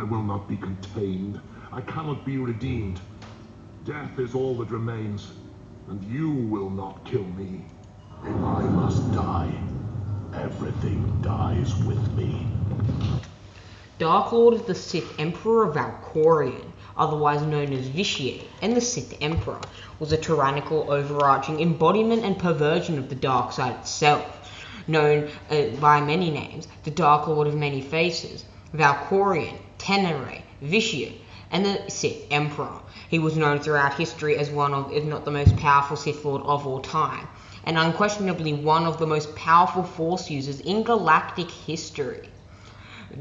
I will not be contained. I cannot be redeemed. Death is all that remains, and you will not kill me. If I must die, everything dies with me. Dark Lord of the Sith Emperor Valkorion, otherwise known as Vitiate, and the Sith Emperor, was a tyrannical, overarching embodiment and perversion of the dark side itself. Known by many names, the Dark Lord of Many Faces, Valkorion, Tenebrae, Vitiate, and the Sith Emperor. He was known throughout history as one of, if not the most powerful Sith Lord of all time, and unquestionably one of the most powerful Force users in galactic history.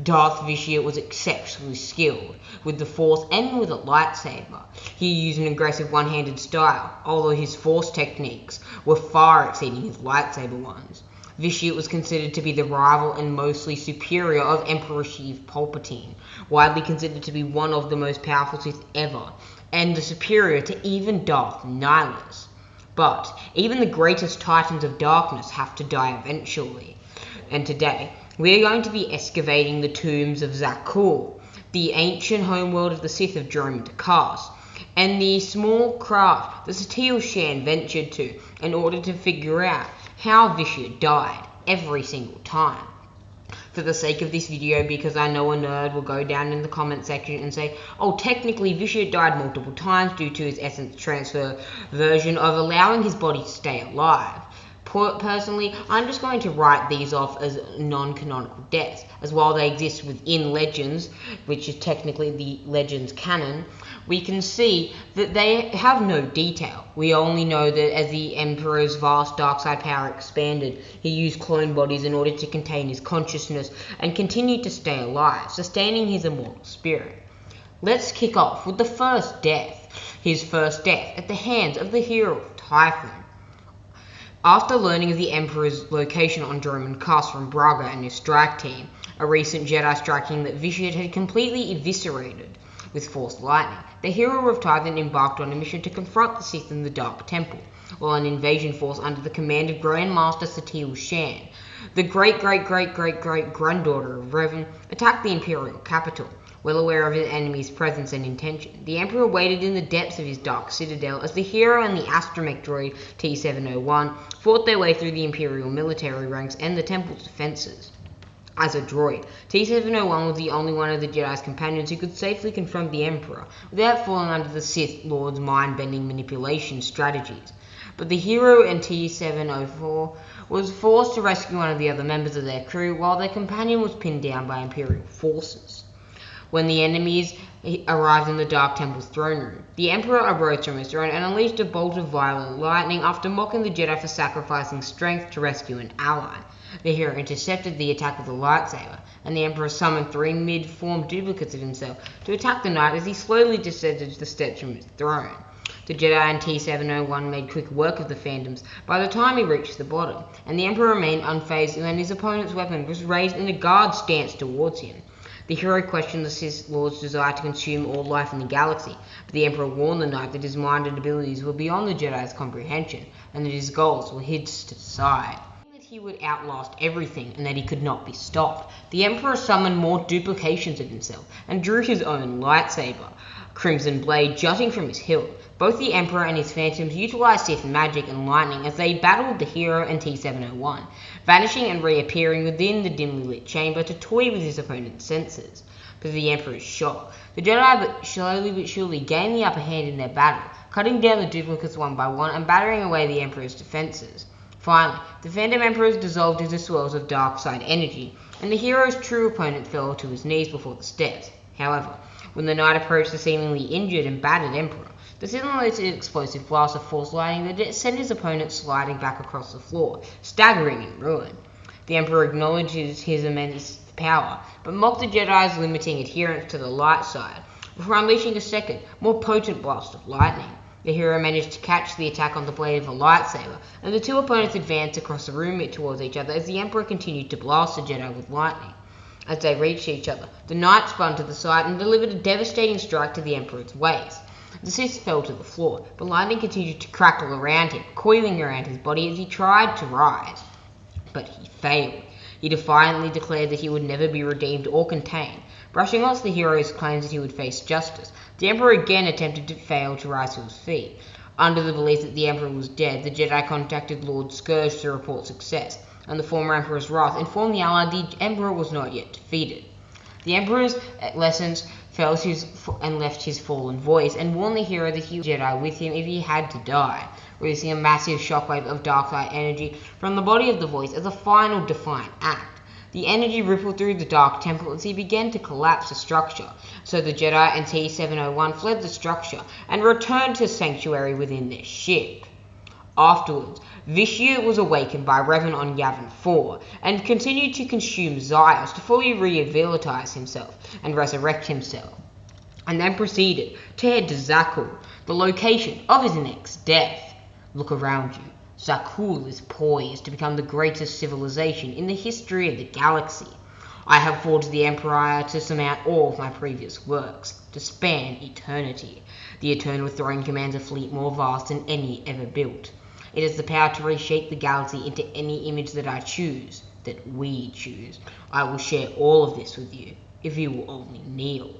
Darth Vitiate was exceptionally skilled with the Force and with a lightsaber. He used an aggressive one-handed style, although his Force techniques were far exceeding his lightsaber ones. Vitiate was considered to be the rival and mostly superior of Emperor Sheev Palpatine, widely considered to be one of the most powerful Sith ever, and the superior to even Darth Nihilus. But even the greatest titans of darkness have to die eventually, and today we are going to be excavating the tombs of Zakuul, the ancient homeworld of the Sith of Dromund Kaas, and the small craft the Satele Shan ventured to in order to figure out how Vitiate died every single time. For the sake of this video, because I know a nerd will go down in the comment section and say, oh, technically Vitiate died multiple times due to his essence transfer version of allowing his body to stay alive. Personally, I'm just going to write these off as non-canonical deaths, as while they exist within Legends, which is technically the Legends canon, we can see that they have no detail. We only know that as the Emperor's vast dark side power expanded, he used clone bodies in order to contain his consciousness and continued to stay alive, sustaining his immortal spirit. Let's kick off with the first death, his first death at the hands of the hero Typhon. After learning of the Emperor's location on Dromund Kaas from Braga and his strike team, a recent Jedi striking that Vitiate had completely eviscerated with Force lightning, the hero of Typhon embarked on a mission to confront the Sith in the Dark Temple, while an invasion force under the command of Grand Master Satele Shan, the great-great-great-great-great-granddaughter of Revan, attacked the Imperial capital. Well aware of his enemy's presence and intention, the Emperor waited in the depths of his dark citadel as the hero and the astromech droid T-701 fought their way through the Imperial military ranks and the temple's defenses. As a droid, T-701 was the only one of the Jedi's companions who could safely confront the Emperor without falling under the Sith Lord's mind-bending manipulation strategies. But the hero and T-704 was forced to rescue one of the other members of their crew while their companion was pinned down by Imperial forces. When the enemies arrived in the Dark Temple's throne room, the Emperor arose from his throne and unleashed a bolt of violent lightning after mocking the Jedi for sacrificing strength to rescue an ally. The hero intercepted the attack with a lightsaber, and the Emperor summoned 3 mid-form duplicates of himself to attack the knight as he slowly descended the steps from his throne. The Jedi and T-701 made quick work of the phantoms by the time he reached the bottom, and the Emperor remained unfazed when his opponent's weapon was raised in a guard stance towards him. The hero questioned the Sith Lord's desire to consume all life in the galaxy, but the Emperor warned the knight that his mind and abilities were beyond the Jedi's comprehension, and that his goals were his to decide. That he would outlast everything and that he could not be stopped, the Emperor summoned more duplications of himself and drew his own lightsaber, Crimson Blade jutting from his hilt. Both the Emperor and his phantoms utilized Sith magic and lightning as they battled the hero and T-701, vanishing and reappearing within the dimly lit chamber to toy with his opponent's senses. To the Emperor's shock, the Jedi slowly but surely gained the upper hand in their battle, cutting down the duplicates one by one and battering away the Emperor's defenses. Finally, the Phantom Emperors dissolved into swirls of dark side energy, and the hero's true opponent fell to his knees before the steps. However, when the knight approached the seemingly injured and battered Emperor, the Sith unleashed an explosive blast of Force lightning that sent his opponent sliding back across the floor, staggering in ruin. The Emperor acknowledges his immense power, but mocked the Jedi's limiting adherence to the light side, before unleashing a second, more potent blast of lightning. The hero managed to catch the attack on the blade of a lightsaber, and the two opponents advanced across the room towards each other as the Emperor continued to blast the Jedi with lightning. As they reached each other, the knight spun to the side and delivered a devastating strike to the Emperor's waist. The Sith fell to the floor, but lightning continued to crackle around him, coiling around his body as he tried to rise. But he failed. He defiantly declared that he would never be redeemed or contained. Brushing off the hero's claims that he would face justice, the Emperor again attempted to fail to rise to his feet. Under the belief that the Emperor was dead, the Jedi contacted Lord Scourge to report success, and the former Emperor's wrath informed the Ally the Emperor was not yet defeated. The Emperor's lessons fell and left his fallen voice, and warned the hero that he would Jedi with him if he had to die, releasing a massive shockwave of dark light energy from the body of the voice as a final defiant act. The energy rippled through the Dark Temple as he began to collapse the structure, so the Jedi and T-701 fled the structure and returned to sanctuary within their ship. Afterwards, Vishu was awakened by Revan on Yavin 4 and continued to consume Zyos to fully rehabilitate himself and resurrect himself, and then proceeded to head to Zakuul, the location of his next death. Look around you. Zakuul is poised to become the greatest civilization in the history of the galaxy. I have forged the Empire to surmount all of my previous works, to span eternity. The Eternal Throne commands a fleet more vast than any ever built. It has the power to reshape the galaxy into any image that I choose, that we choose. I will share all of this with you, if you will only kneel.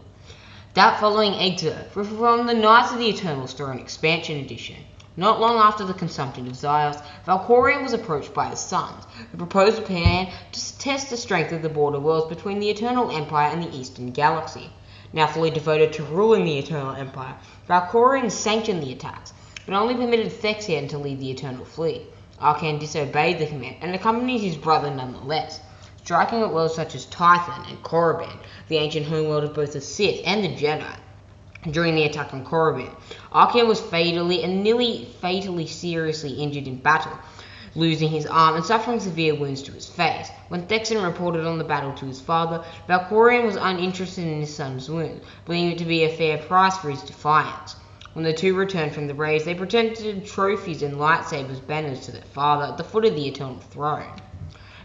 That following excerpt was from the Knights of the Eternal Throne Expansion Edition. Not long after the consumption of Zyos, Valkorion was approached by his sons, who proposed a plan to test the strength of the border worlds between the Eternal Empire and the Eastern Galaxy. Now fully devoted to ruling the Eternal Empire, Valkorion sanctioned the attacks, but only permitted Thexian to lead the Eternal Fleet. Arcann disobeyed the command and accompanied his brother nonetheless, striking at worlds such as Tython and Korriban, the ancient homeworld of both the Sith and the Jedi. During the attack on Korriban, Arcann was nearly fatally seriously injured in battle, losing his arm and suffering severe wounds to his face. When Thexian reported on the battle to his father, Valkorion was uninterested in his son's wound, believing it to be a fair price for his defiance. When the two returned from the raids, they presented trophies and lightsabers banners to their father at the foot of the Eternal Throne.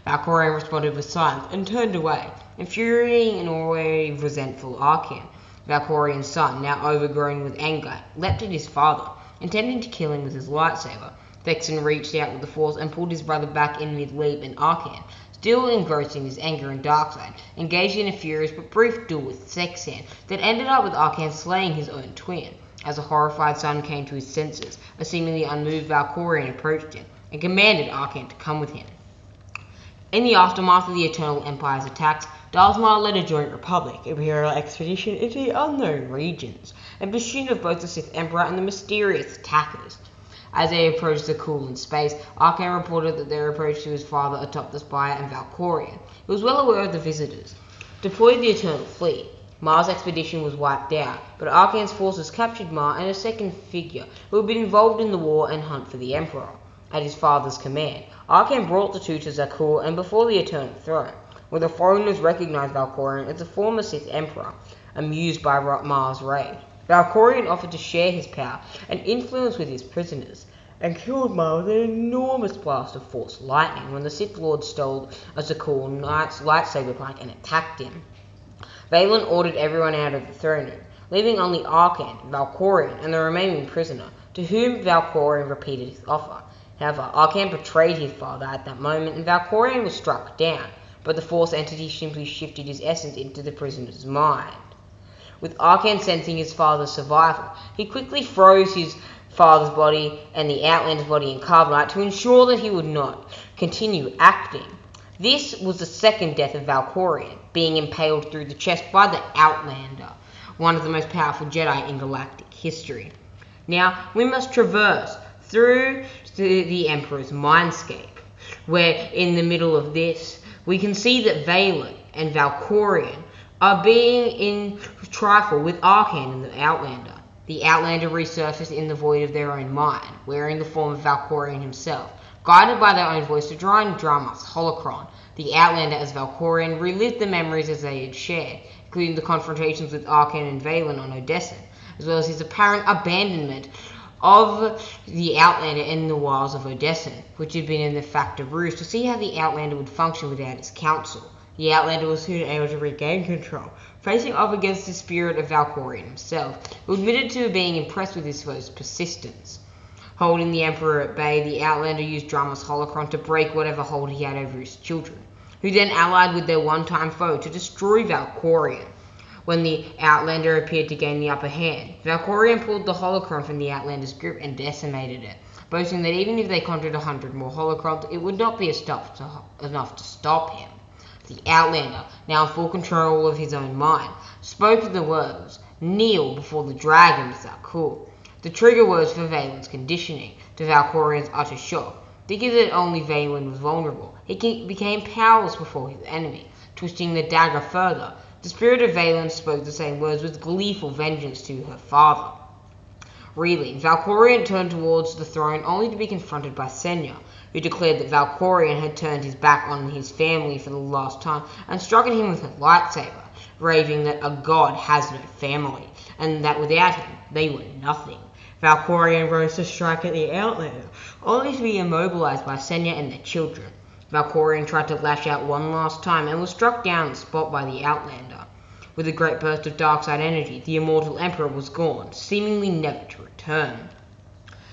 Valkorion responded with silence and turned away, infuriating an already resentful Arcann. Valkorion's son, now overgrown with anger, leapt at his father, intending to kill him with his lightsaber. Thexian reached out with the Force and pulled his brother back in mid-leap, and Arcann, still engrossed in his anger and darkside, engaged in a furious but brief duel with Thexian that ended up with Arcann slaying his own twin. As a horrified son came to his senses, a seemingly unmoved Valkorion approached him and commanded Arcann to come with him. In the aftermath of the Eternal Empire's attacks, Darth Maul led a joint Republic Imperial expedition into the unknown regions, in pursuit of both the Sith Emperor and the mysterious attackers. As they approached Zakuul in space, Arcann reported that their approach to his father atop the Spire and Valkorion. He was well aware of the visitors. Deployed the Eternal Fleet. Ma's expedition was wiped out, but Arcann's forces captured Ma and a second figure who had been involved in the war and hunt for the Emperor. At his father's command, Arcann brought the two to Zakuul and before the Eternal Throne, where the foreigners recognized Valkorion as the former Sith Emperor, amused by Ma's raid. Valkorion offered to share his power and influence with his prisoners, and killed Ma with an enormous blast of Force lightning when the Sith Lord stole a Zakuul Knight's lightsaber plank and attacked him. Vaylin ordered everyone out of the throne room, leaving only Arcann, Valkorion, and the remaining prisoner, to whom Valkorion repeated his offer. However, Arcann betrayed his father at that moment, and Valkorion was struck down, but the Force entity simply shifted his essence into the prisoner's mind. With Arcann sensing his father's survival, he quickly froze his father's body and the Outlander's body in carbonite to ensure that he would not continue acting. This was the second death of Valkorion, being impaled through the chest by the Outlander, one of the most powerful Jedi in galactic history. Now, we must traverse through the Emperor's mindscape, where in the middle of this, we can see that Vaylin and Valkorion are being in trifle with Arcann and the Outlander. The Outlander resurfaced in the void of their own mind, wearing the form of Valkorion himself, guided by their own voice to try and drum us holocron. The Outlander as Valkorion relived the memories as they had shared, including the confrontations with Arcann and Vaylin on Odessen, as well as his apparent abandonment of the Outlander in the wilds of Odessen, which had been in the Factor Ruse, to see how the Outlander would function without his council. The Outlander was soon able to regain control, facing off against the spirit of Valkorion himself, who admitted to being impressed with his foe's persistence. Holding the Emperor at bay, the Outlander used Drama's holocron to break whatever hold he had over his children. who then allied with their one-time foe to destroy Valkorion. When the Outlander appeared to gain the upper hand, Valkorion pulled the holocron from the Outlander's grip and decimated it, boasting that even if they conjured 100 more holocrons, it would not be enough to stop him. The Outlander, now in full control of his own mind, spoke the words, "Kneel before the dragon, Zakul," the trigger words for Valen's conditioning, to Valkorion's utter shock. Thinking that only Valen was vulnerable, he became powerless before his enemy. Twisting the dagger further, the spirit of Valen spoke the same words with gleeful vengeance to her father. Reeling, Valkorion turned towards the throne only to be confronted by Senya, who declared that Valkorion had turned his back on his family for the last time and struck at him with her lightsaber, raving that a god has no family, and that without him they were nothing. Valkorion rose to strike at the Outlander, only to be immobilized by Senya and their children. Valkorion tried to lash out one last time and was struck down on the spot by the Outlander. With a great burst of dark-side energy, the immortal Emperor was gone, seemingly never to return.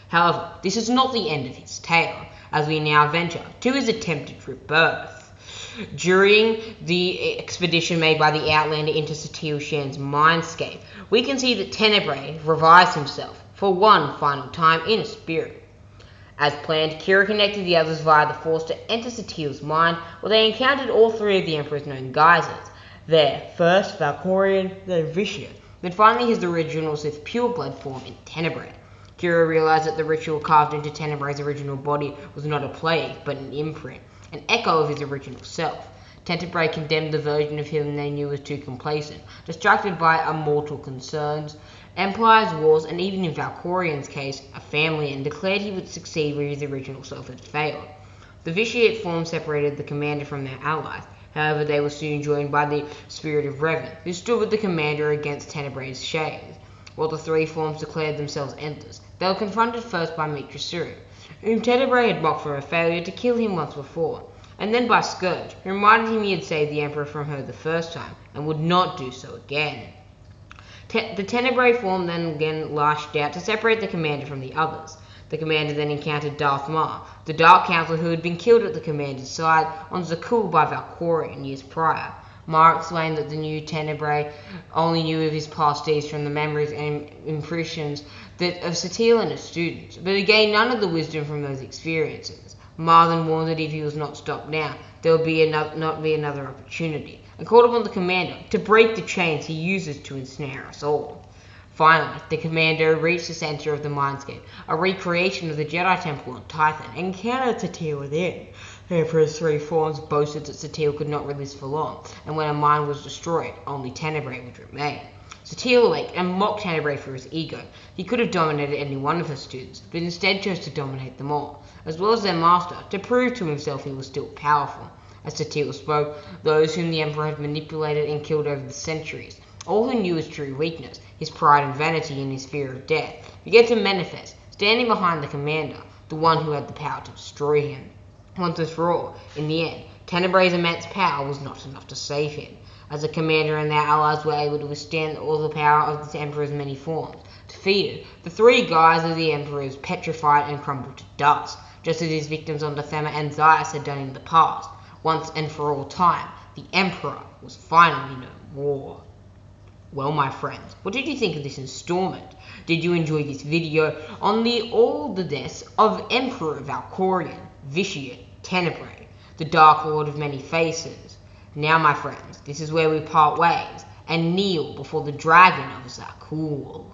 However, this is not the end of his tale, as we now venture to his attempted rebirth. During the expedition made by the Outlander into Satil Shan's mindscape, we can see that Tenebrae revives himself for one final time in a spirit. As planned, Kira connected the others via the Force to enter Satil's mind, where they encountered all three of the Emperor's known guises. There, first Valkorion, then Vitiate, then finally his original Sith pureblood form in Tenebrae. Kira realized that the ritual carved into Tenebrae's original body was not a plague, but an imprint, an echo of his original self. Tenebrae condemned the version of him they knew was too complacent, distracted by immortal concerns, empires, wars, and even in Valkorion's case, a family, and declared he would succeed where his original self had failed. The Vitiate form separated the commander from their allies. However, they were soon joined by the spirit of Revan, who stood with the commander against Tenebrae's shades. While the three forms declared themselves endless, they were confronted first by Mitra Suru, whom Tenebrae had mocked for her failure to kill him once before, and then by Scourge, who reminded him he had saved the Emperor from her the first time, and would not do so again. The Tenebrae form then again lashed out to separate the commander from the others. The commander then encountered Darth Mar, the Dark Council who had been killed at the commander's side on Zakul by Valkorion years prior. Mar explained that the new Tenebrae only knew of his past deeds from the memories and impressions of Satil and his students, but he gained none of the wisdom from those experiences. Mar then warned that if he was not stopped now, there would not be another opportunity, and called upon the commander to break the chains he uses to ensnare us all. Finally, the commander reached the center of the mindscape, a recreation of the Jedi Temple on Tython, and encountered Satil within. The Emperor's three forms boasted that Satil could not resist for long, and when a mind was destroyed, only Tenebrae would remain. Satil awake and mocked Tenebrae for his ego. He could have dominated any one of her students, but instead chose to dominate them all, as well as their master, to prove to himself he was still powerful. As Satil spoke, those whom the Emperor had manipulated and killed over the centuries, all who knew his true weakness, his pride and vanity and his fear of death, began to manifest, standing behind the commander, the one who had the power to destroy him. Once and for all, in the end, Tenebrae's immense power was not enough to save him. As the commander and their allies were able to withstand all the power of the Emperor's many forms, defeated, the three guys of the Emperor petrified and crumbled to dust, just as his victims on Dathema and Zaius had done in the past. Once and for all time, the Emperor was finally no more. Well, my friends, what did you think of this installment? Did you enjoy this video on all the deaths of Emperor Valkorion, Vitiate, Tenebrae, the Dark Lord of Many Faces? Now, my friends, this is where we part ways and kneel before the Dragon of Zakul.